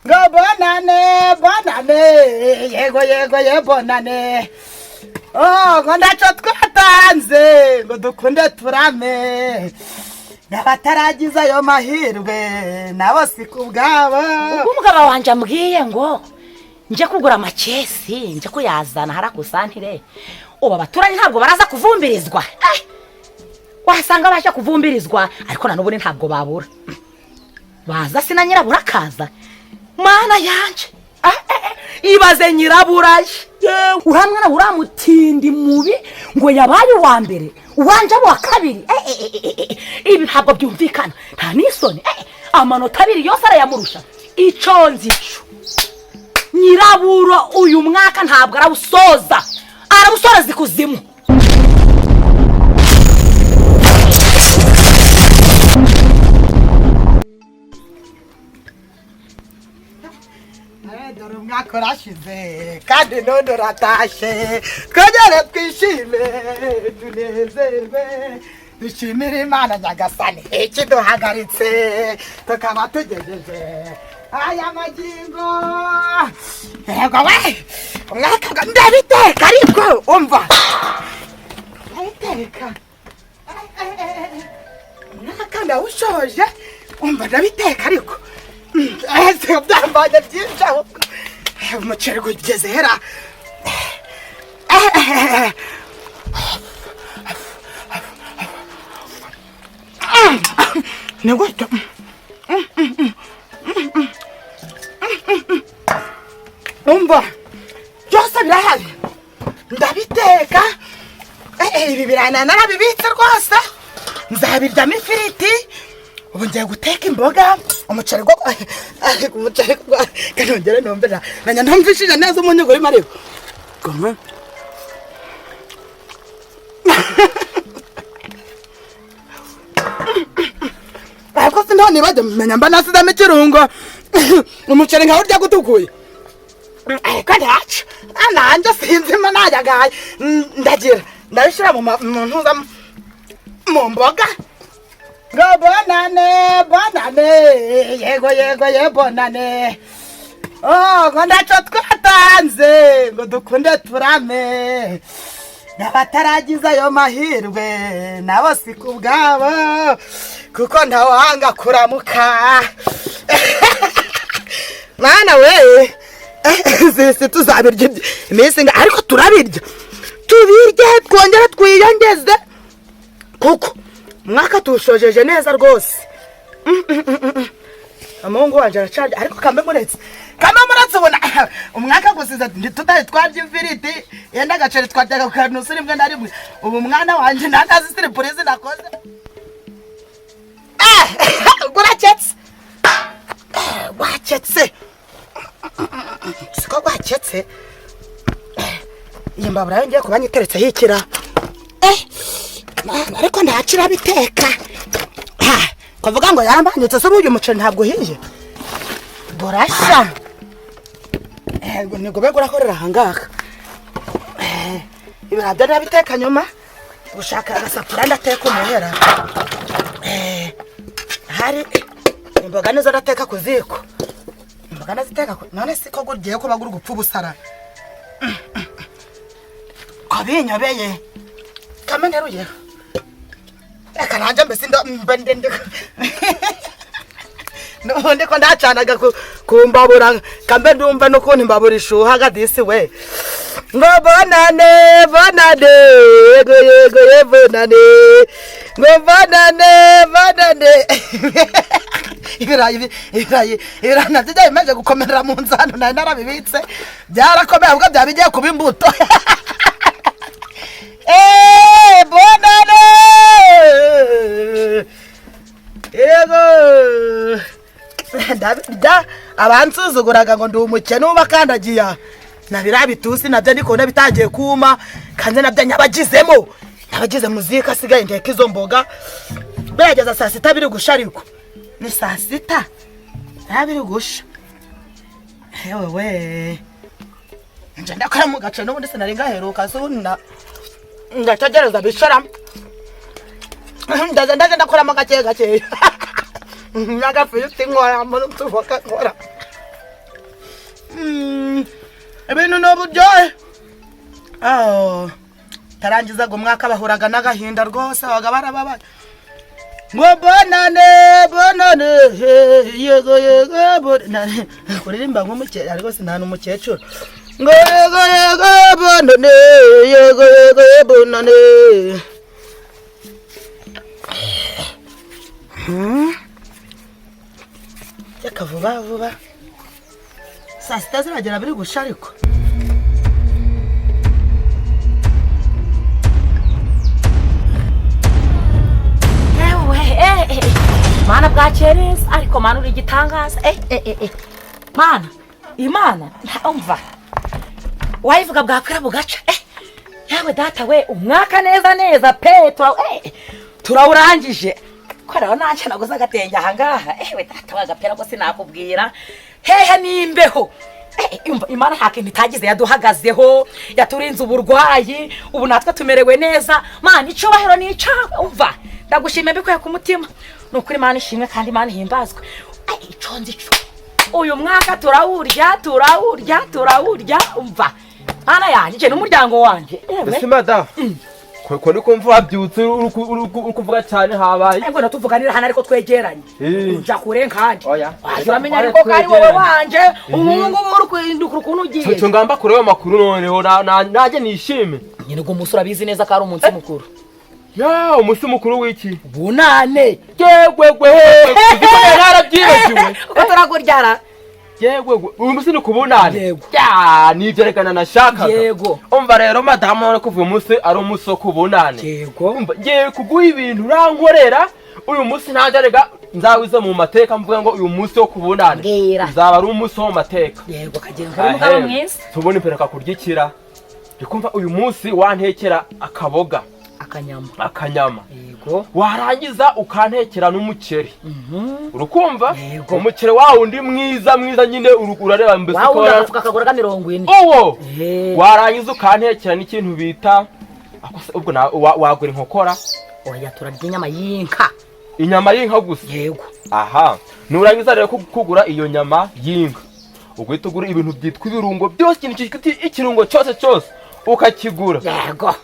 Ngo bonane yego bonane. Oh ngo ndaco twatanze ngo dukunde turame. Nabataragiza yo mahirwe nabo sikubwabo. Umugabo wanje ambwiye ngo nje kugura amakesi nje kuyazana harakusantire. Ubu abaturanye ntabwo baraza kuvumbirizwa. Wasanga baje kuvumbirizwa ariko nanubone ntabwo babura. Baza sina nyirabura kaza. Mana yanje. Ibaze nyiraburaye. Uramwana uramutindi mubi ngo yabaye wa mbere. Uwanje abo kabiri. Ibi ntabwo byumvikana. Nta nisoni. Amanota abiri yose arayamurusha. Iconzi ico. Nyiraburo uyu mwaka ntabwo arabusoza. Arabusoreza ikuzimu. Dore umwaka urashize kandi none uratashe. Twongere twishime tunezerwe dushimire Imana Nyagasani ikiduhagaritse tukaba tugejeje aya magingo. Yego we umwaka ndabiteka ariko umva ndabiteka umwaka ndawushoje umva ndabiteka ariko ese byambaye byinshi aho umuceri gugeze hera. Ni gutyo umva byose birahari ndabiteka. Ibi birana narabibitse rwose nzabiryamo ifiriti. Ubu ngiye guteka imboga umuceri kanongere nombera nanya ntumvishije neza umunyugo uri mariko gome. Ariko sindoni bajya menya mba nasidamo ikirungo umuceri nka urya gutukuye. Ariko ndaca nanje sinzima najagaye ndagira ndabishira mu ntuza mu mboga. Ngo bonane yego bonane. Oh ngo ndaco twatanze ngo dukunde turame. Nabataragiza yo mahirwe nabo sikubwabo kuko ntawanga kuramuka. Mana we zese tuzabirya iminsi nga ariko turabirya tubirye twongera twiyongeze kuko mwaka tushojeje neza rwose. Amungu wanje aracaje ariko kambe muretse ubona umwaka gusiza tutari twarya imfiriti yenda gacere twajyaga kukanusa rimwe na rimwe. Ubu mwana wanje nakazi surprise nakoze. Guraketse wacetse siko wacetse iyi mbabura yongeye kuba nyiteretse hikira. Ariko ndakira biteka kuvuga ngo yarambanyutse se uyu muceri ntabwo hiye burasha. Nigo begura korera hangaka ibirabyo ndabiteka nyuma gushaka agasapura ndateka umuhera. Hari imboga nizo ndateka ku ziko. Imboga naziteka none siko gugiye ko bagura gupfa ubusara kwabinyobeye kameneruye. Kananja mbese mbende none ko ndacanaga kumbabura kambe ndumva no kuntu mbabura ishuha gadisi we. Ngo bonane yego bonane. Ngo bonane ibirayi nabyo bimaze gukomerera mu nzano nari narabibitse byarakomeye ahubwo byabigiye kuba imbuto. Bonane yego ndabirya abansuzuguraga ngo ndi umukene ubakandagiya nabirabitusi nabyo ndiko bitangiye kuma kandi nabyo nabagize muzika sigaye ndeka izo mboga berageza saa sita biri gusha ariko ni saa sita biri gusha. Yewe nje ndakora mu gace n'ubundi sinaringa heruka sunda ndategereza bishara ndaza ndakora mu gake Naga fifty ngora muri tuvoka ngora. buryohe tarangiza ngo umwaka bahuraga n'agahinda rwose babaga barababaye ngo bonane yego bonane kuririmba nk'umukecuru ariko si nta n'umukecuru ngo yego bonane yego bonane Yaka vuba saa sita ziragera biri gusha ariko mana bwakereza ariko mana uri igitangaza mana imana umva wayivuga bwakwira bugaca yawe data we umwaka neza pe turawurangije koraho nanjye naguze agatenge ahangaha we data wagapera ko sinakubwira hehe nimbeho imana nta kintu itagize yaduhagazeho yaturinze uburwayi ubu natwe tumerewe neza mana icubahiro ni icawe umva ndagushimye bikuye ku mutima nukuri mana ishimwe kandi mana himbazwe iconze ico uyu mwaka turawurya umva mana yanje n'umuryango wanje ese madam ko ni kumva wabyutse uri kuvuga cyane habaye ngo natuvuganira hana ariko twegeranye unja kure nkanje uramenya ariko kari wowe wanje umuhungu uri kwinduka ukuntu ugiye cyo ngamba kure yo makuru noneho naje nishime nyine ngo umusura bizi neza ko ari umunsi mukuru ya umunsi mukuru w'iki bunane yegwegwe narabyibagiwe uko turaguryara yegwegwe uyu munsi ni kubunane yego ya nivyo rekana nashaka yego umva rero madamu uri kuva umunsi ari umunsi wo kubunane yego umva ngiye kuguha ibintu urankorera uyu munsi ntajarega nzawize mu mateka mvuga ngo uyu munsi wo kubunane uzaba ari umunsi wo mu mateka yego kagira ngo umugabo mwiza tubone impereka kuryikira ndikumva uyu munsi wantekera akaboga akanyama yego warangiza ukantekera n'umuceri urukumva umuceri wawe undi mwiza nyine urareba mbese ko wafuka kagora 40 owo warangiza ukantekera n'ikintu bita ubwo wagura inkokora oya turarya inyama y'inka gusa yego aha nurangiza rero kugura iyo nyama y'inka ugwita ugura ibintu byitwa ibirungo byose ikirungo cyose ukakigura yego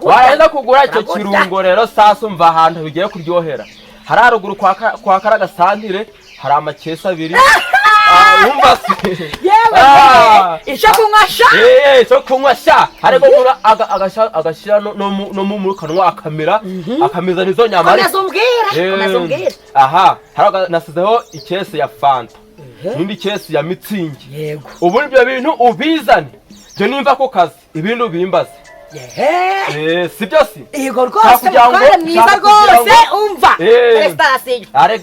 waenda kugura icyo kirungo rero sasa umva ahantu bigiye kuryohera hari haruguru kwa karaga santire hari amakesi abiri wumva se icyo kunywa sha icyo kunywa sha hariko gura agashira no mu kanwa akameza nizo nyama umbwira aha hari nasizeho ikesi ya fanta n'indi kesi ya mitsingi yego ubu ibyo bintu ubizane byo nimva ko kazi ibintu bimbaze sibyo si yego rwose mukora mwiza rwose umva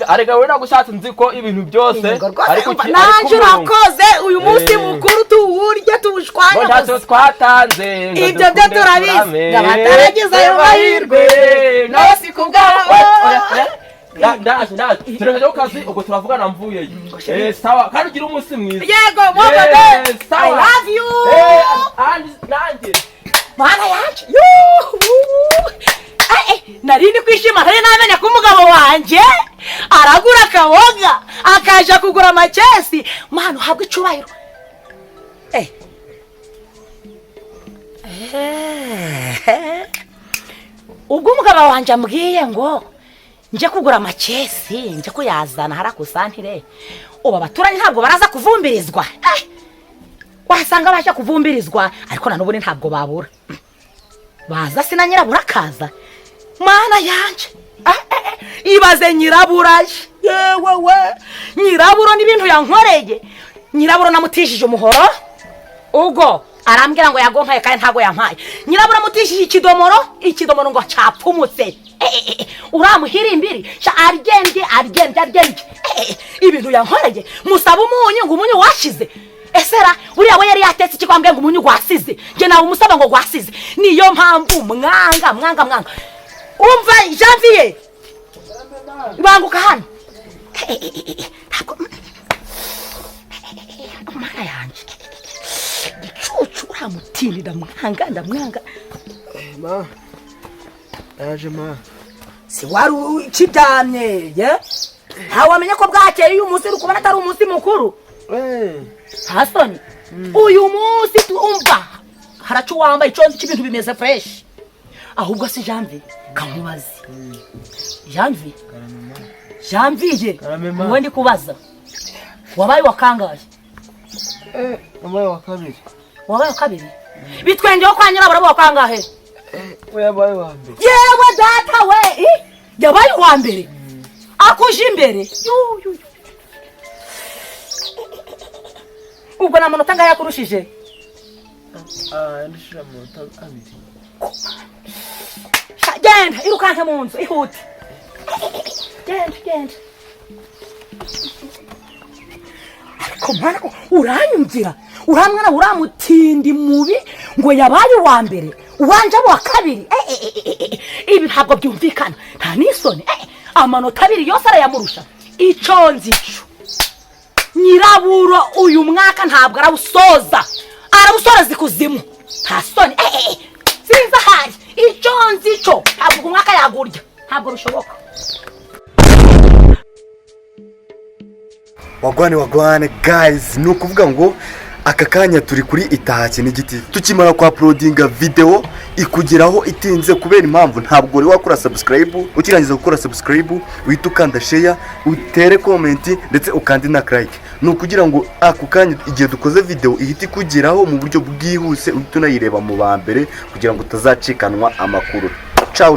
arega we nagushatse nzi ko ibintu byose ariko nanjye urakoze uyu munsi mukuru tuwurya tuwushwanya ntacyo twatanze ibyo byo turabizi ngabataragize ayo mahirwe nose kubwawe ndaje tureke kazi ubwo turavugana mvuye sawa kandi ugira umunsi mwiza yego mwogobe I love you nanjye mana yanje narindi kwishima ntari namenya ko umugabo wanje aragura akaboga akaja kugura amakesi mana uhabwe icubahiro ubwo umugabo wanje ambwiye ngo nje kugura amakesi nje kuyazana harakusantire ubu abaturanyi ntabwo baraza kuvumbirizwa wasanga baje kuvumbirizwa ariko nanubone ntabwo babura baza sina nyirabura kaza mana yanje ibaze nyiraburaje yewe we nyiraburo n'ibintu yankoreye nyiraburo namutishije umuhoro ubwo arambwira ngo yagonkaye kandi ntago yampaye nyiraburo mutishije ikidomoro ngo capfumutse uramuhirimbiri sha argende ibintu yankoreye musaba umunyu ngo umunyu washize esera buriya we yari yatetse ikikwambye ngo umunyu gwasize nje nawe umusaba ngo gwasize niyo mpamvu mwanga umva Janvier banguka hano mara yanje gicucu uramutinira mwanga ma yaje ma si wari kibyamye hawe amenye ko bwakeye uyu munsi uri kubona atari umunsi mukuru hasoni uyu munsi tumva haracu wambaye iconzi cy'ibintu bimeze fresh ahubwo si Janvier kamubazi Janvier wowe ndi kubaza wabaye wakangaye wabaye wa kabiri bitwengeho kwa nyirabura wakangahe yabaye wa mbere yewe data we yabaye wa mbere akuje imbere ubwo na munota ngaya kurushije ndishira munota abiri genda irukanke mu nzu ihute genda ariko mwana uranyumvira uramwana uramutindi mubi ngo yabaye wa mbere uwanje wa kabiri ibi ntabwo byumvikana nta nisoni amanota abiri yose arayamurusha iconzi ico nyiraburo uyu mwaka ntabwo arawusoza arawusoreza ikuzimu nta soni sinza hayi iconzi ico ntabwo umwaka yagurya ntabwo bishoboka wagwane guys ni ukuvuga ngo aka kanya turi kuri Itahaki n'igiti tukimara kwa uploadinga video ikugeraho itinze kubera impamvu ntabwo uri wakora subscribe ukirangiza gukora subscribe uhita ukanda share utere comment ndetse ukandi na like ni ukugira ngo ako kanya igihe dukoze video ihita ikugeraho mu buryo bwihuse uhita unayireba mu ba mbere kugira ngo utazacikanwa amakuru ciao